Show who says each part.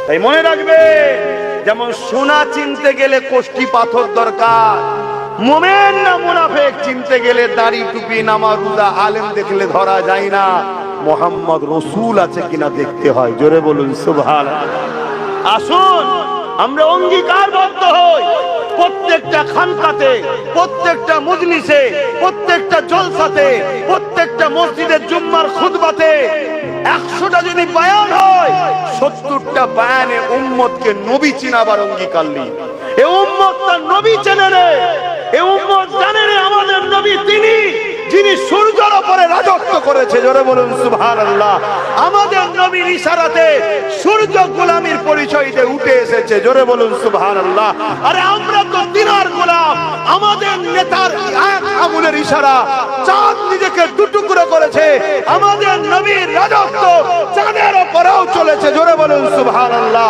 Speaker 1: তাই মনে রাখবে, যেমন সোনা চিনতে গেলে কোষ্ঠী পাথর দরকার, মুমিন না মুনাফিক চিনতে গেলে দাড়ি টুপি নামাজ রোজা আলেম দেখলে ধরা যায় না, মুহাম্মদ রাসূল আছে কিনা দেখতে হয়। জোরে বলুন সুবহানাল্লাহ। আসুন আমরা অঙ্গীকারবদ্ধ হই, প্রত্যেকটা খানকাতে, প্রত্যেকটা মজলিসে, প্রত্যেকটা জলসাতে, প্রত্যেকটা মসজিদের জুম্মার খুতবাতে 100টা যদি বয়ান হয়, 70টা বয়ানে উম্মতকে নবী চিনাবার অঙ্গীকার নিই। এই উম্মত তার নবী চেনে রে, এই উম্মত জানে রে আমাদের নবী তিনি যিনি সূর্যের উপরে রাজত্ব করেছে। জোরে বলুন সুবহানাল্লাহ। আমাদের নবীর ইশারাতে সূর্য গোলামীর পরিচয় দিয়ে উঠে এসেছে। জোরে বলুন সুবহানাল্লাহ। আরে আমরা তো দিনার গোলাম, আমাদের নেতার এক আঙুলের ইশারা চাঁদ নিজেকে দুটুকরো করেছে। আমাদের নবীর রাজত্ব চাঁদের উপরেও চলেছে। জোরে বলুন সুবহানাল্লাহ।